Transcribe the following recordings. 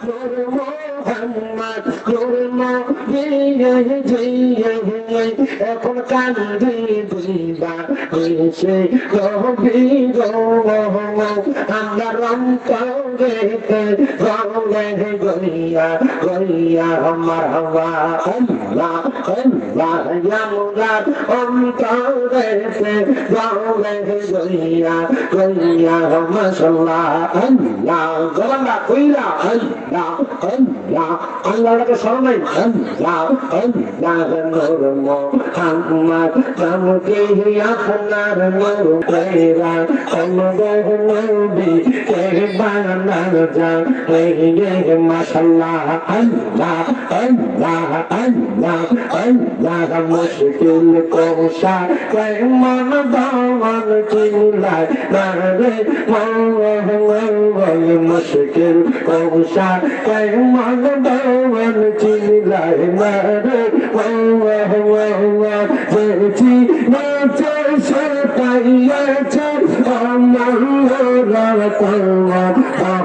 নূর মোহাম্মদ নূর নবী এখন কান্দি দিবা এসে নবী আমরা রন্তরেতে রঙে গইয়া গইয়া মারহাবা আল্লাহ আল্লাহ আমরা অন্তরেতে রঙে গইয়া গইয়া মাশাআল্লাহ আল্লাহ জবানটা কইলা আল্লাহ আল্লাহ আল্লাহকে স্মরণে আল্লাহ আল্লাহ নূর মোহাম্মদ নামকে আপনার নূর তেরা আমাদের নবী কে বানানো যায় এই মাশাআল্লাহ আল্লাহ আল্লাহ আল্লাহ আল্লাহ মুশকিল কোশা কেমন দামান চিল্লায় না রে মওলা মুশকিল কোশা কেমন দামান চিল্লায় না রে মওলা যেটি নাচে সে পাইয়াছে আমার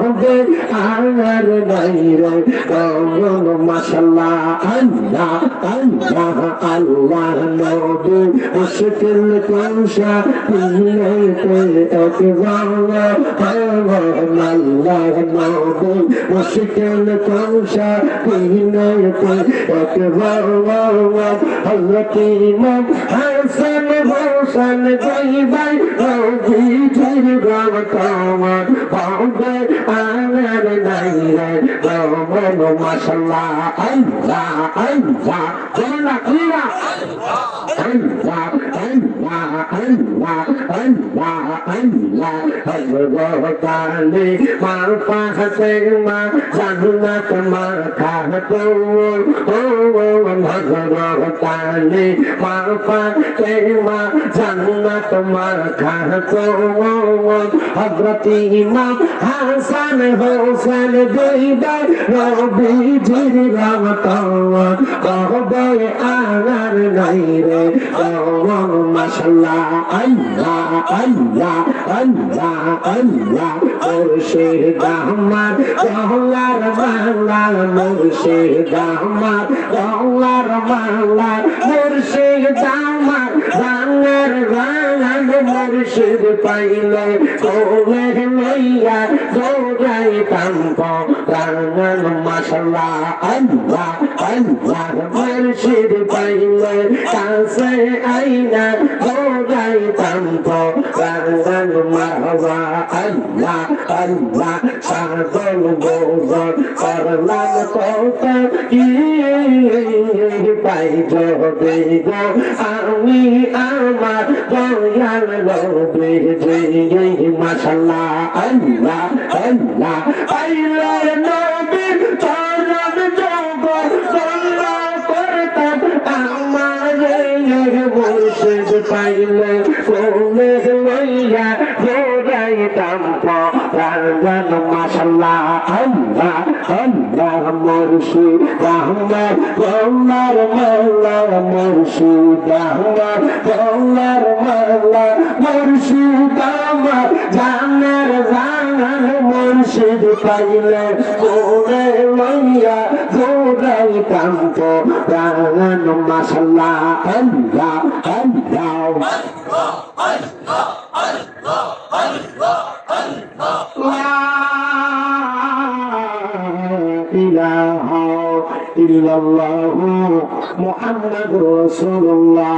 হবে আর নাই রে মাশাআল্লাহ আল্লাহ আল্লাহ আল্লাহ নবী মুশকিল কোশা পিলেতে একবার আল্লাহ নবী মুশকিল কোশা পিলেতে একবার হযরত ইমাম হাসান হোসেন ভাই নবীজির রহমত পাবে আর নাই রে মাশাআল্লাহ আল্লাহ আল্লাহ জানা কিরা আল্লাহ আল্লাহ আল্লাহ আল্লাহ আল্লাহ হযরত আলী মার পাশে মা জান্নাত মা খাতো ও হযরত আলী মার পাশে মা জান্নাত মা খাতো হযরত ইমাম হাসান হোসেন দুই ভাই নবীজির রহমত পাবে আর নাই রে মাশাআল্লাহ আল্লাহ আল্লাহ আল্লাহ আল্লাহ মুর্শিদ আহমদ দৌলার মাওলা মুর্শিদ আহমদ দৌলার মাওলা মুর্শিদ আহমদ বাংলার গান মুর্শিদ পাইলে কোলে লইয়া দৌড়াই কাম্প গান মাশাআল্লাহ আল্লাহ আল্লাহ মুর্শিদ পাইলে কাছে আইনা দৌড়াই কাম্প গান মারহাবা আল্লাহ আল্লাহ সাধন গোবর করলাম কত কি পাই যদি গো আমি আমার দয়াল নবী মাশাআল্লাহ আল্লাহ আল্লাহ আল্লাহ নবী চরণ জগৎ দল্লা করতাম আমার মুর্শিদ পাইলে কোলে লইয়া দৌড়াইতাম প্রাণ মাশাআল্লাহ আল্লাহ আল্লাহ মুর্শিদ আহমদ দৌলার মাওলা মুর্শিদ আহমদ দৌলার মাওলা মুর্শিদ আহমদ জানের জান মুর্শিদ পাইলে কোলে লইয়া দৌড়াইতাম প্রাণ মাশাআল্লাহ আল্লাহ আল্লাহ লা ইলাহা ইল্লাল্লাহু মুহাম্মাদুর রাসূলুল্লাহ।